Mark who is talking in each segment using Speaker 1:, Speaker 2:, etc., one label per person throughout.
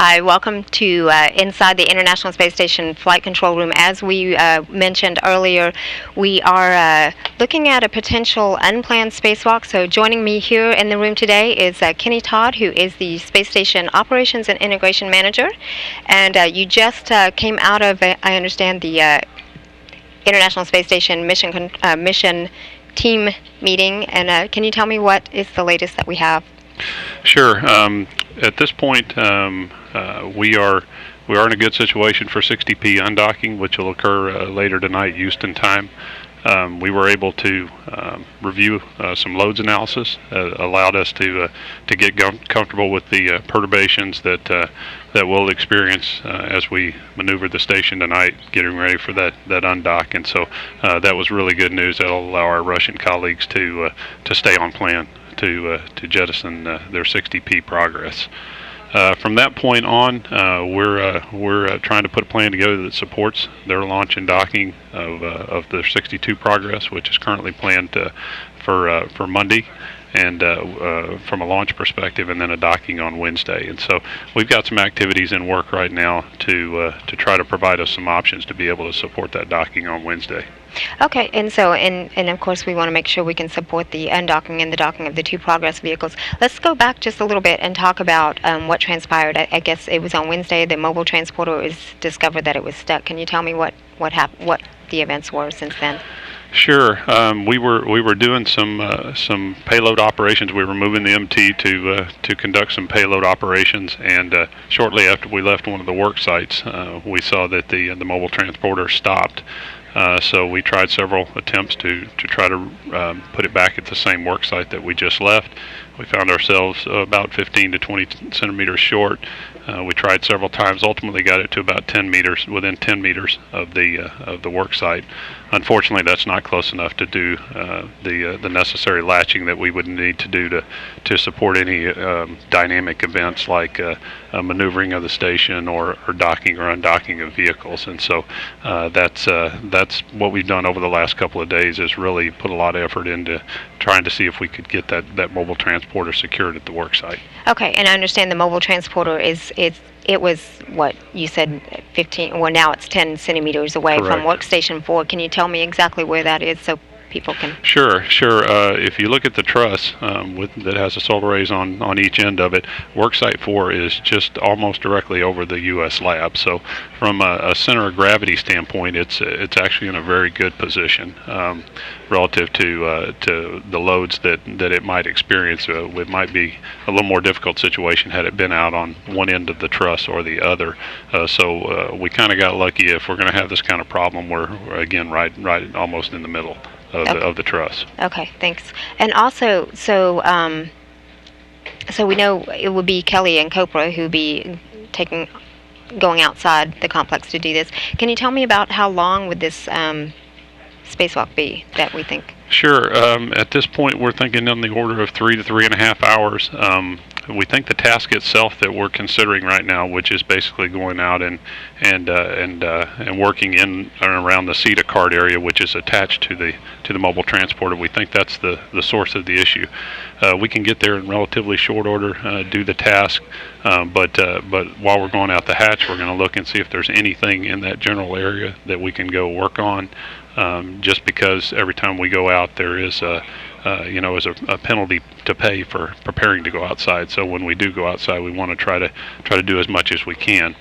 Speaker 1: Hi, welcome to Inside the International Space Station Flight Control Room. As we mentioned earlier, we are looking at a potential unplanned spacewalk. So joining me here in the room today is Kenneth Todd, who is the Space Station Operations and Integration Manager. And you just came out of, I understand, the International Space Station mission team meeting. And can you tell me what is the latest that we have?
Speaker 2: Sure. At this point, we are in a good situation for 60P undocking, which will occur later tonight, Houston time. We were able to review some loads analysis, allowed us to get comfortable with the perturbations that we'll experience as we maneuver the station tonight, getting ready for that undock. And so that was really good news. That'll allow our Russian colleagues to stay on plan to jettison their 60P progress. From that point on, we're trying to put a plan together that supports their launch and docking of their 62 progress, which is currently planned for Monday, and from a launch perspective, and then a docking on Wednesday. And so we've got some activities in work right now to try to provide us some options to be able to support that docking on Wednesday.
Speaker 1: Okay, and so, and of course we want to make sure we can support the undocking and the docking of the two Progress vehicles. Let's go back just a little bit and talk about what transpired. I guess it was on Wednesday the mobile transporter was discovered that it was stuck. Can you tell me what happened, what the events were since then?
Speaker 2: Sure. We were doing some payload operations. We were moving the MT to conduct some payload operations, and shortly after we left one of the work sites, we saw that the mobile transporter stopped. So we tried several attempts to try to put it back at the same work site that we just left. We found ourselves about 15 to 20 centimeters short. We tried several times, ultimately got it to about 10 meters, within 10 meters of the work site. Unfortunately, that's not close enough to do the necessary latching that we would need to do to support any dynamic events like maneuvering of the station or docking or undocking of vehicles. And so that's what we've done over the last couple of days, is really put a lot of effort into trying to see if we could get that mobile transporter secured at the work site.
Speaker 1: Okay, and I understand the mobile transporter it was what you said 15. Well, now it's 10 centimeters away
Speaker 2: Correct.
Speaker 1: from workstation 4. Can you tell me exactly where that is so people can?
Speaker 2: Sure. If you look at the truss that has the solar arrays on each end of it, worksite 4 is just almost directly over the U.S. lab. So from a center of gravity standpoint, it's actually in a very good position relative to the loads that it might experience. It might be a little more difficult situation had it been out on one end of the truss or the other. So we kind of got lucky. If we're going to have this kind of problem, we're again right almost in the middle of the truss.
Speaker 1: Okay, thanks. And also, so we know it would be Kelly and Copra who be going outside the complex to do this. Can you tell me about how long would this spacewalk be that we think?
Speaker 2: Sure. At this point, we're thinking on the order of 3 to 3.5 hours. We think the task itself that we're considering right now, which is basically going out and working in and around the CETA card area, which is attached to the mobile transporter, we think that's the source of the issue. We can get there in relatively short order, do the task, but while we're going out the hatch, we're going to look and see if there's anything in that general area that we can go work on. Just because every time we go out, there is a penalty to pay for preparing to go outside. So when we do go outside, we want to try to do as much as we can.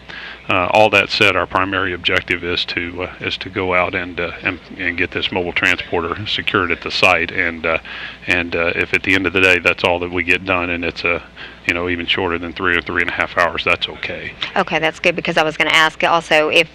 Speaker 2: All that said, our primary objective is to go out and get this mobile transporter secured at the site. And if at the end of the day that's all that we get done, and it's even shorter than 3 or 3.5 hours, that's okay.
Speaker 1: Okay, that's good, because I was going to ask also if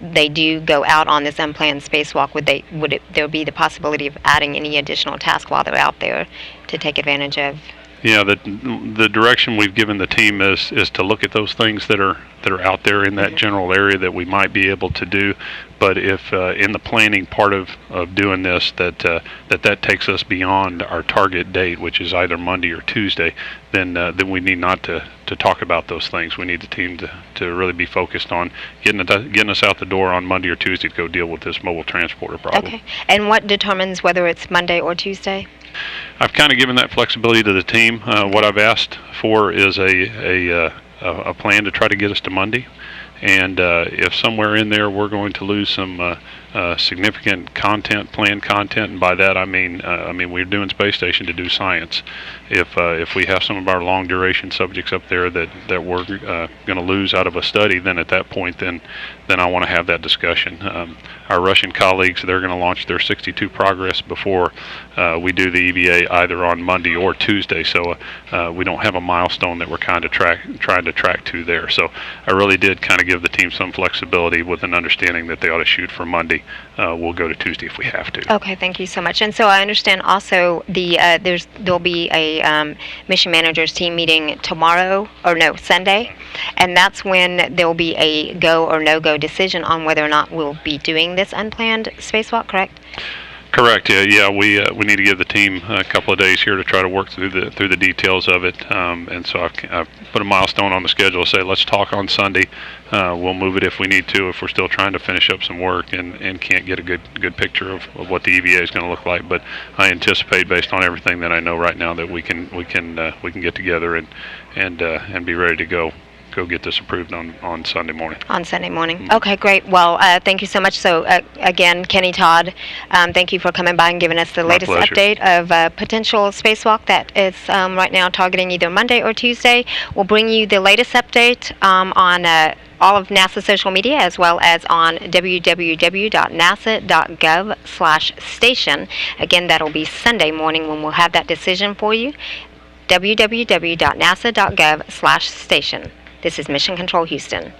Speaker 1: they do go out on this unplanned spacewalk, would there be the possibility of adding any additional task while they're out there to take advantage of?
Speaker 2: Yeah, the direction we've given the team is to look at those things that are out there in that general area that we might be able to do. But if in the planning part of doing this that takes us beyond our target date, which is either Monday or Tuesday, then we need not to talk about those things. We need the team to really be focused on getting us out the door on Monday or Tuesday to go deal with this mobile transporter problem.
Speaker 1: Okay. And what determines whether it's Monday or Tuesday?
Speaker 2: I've kind of given that flexibility to the team. What I've asked for is a a plan to try to get us to Monday. And if somewhere in there we're going to lose some significant planned content, and by that I mean we're doing space station to do science. If we have some of our long duration subjects up there that we're going to lose out of a study, then at that point, then I want to have that discussion. Our Russian colleagues, they're going to launch their 62 progress before we do the EVA, either on Monday or Tuesday. So we don't have a milestone that we're kind of trying to track to there. So I really did kind of give the team some flexibility with an understanding that they ought to shoot for Monday. We'll go to Tuesday if we have to.
Speaker 1: Okay, thank you so much. And so I understand also there'll be a mission managers team meeting Sunday, and that's when there'll be a go or no go decision on whether or not we'll be doing this unplanned spacewalk. Correct?
Speaker 2: Correct. Yeah. We need to give the team a couple of days here to try to work through the details of it. And so I've put a milestone on the schedule. Say let's talk on Sunday. We'll move it if we need to, if we're still trying to finish up some work and can't get a good picture of what the EVA is going to look like. But I anticipate, based on everything that I know right now, that we can get together and be ready to go get this approved on Sunday morning.
Speaker 1: On Sunday morning. Okay, great. Well, thank you so much. So, again, Kenny, Todd, thank you for coming by and giving us the latest update of potential spacewalk that is right now targeting either Monday or Tuesday. We'll bring you the latest update on all of NASA's social media, as well as on www.nasa.gov/station. Again, that'll be Sunday morning when we'll have that decision for you. www.nasa.gov/station. This is Mission Control Houston.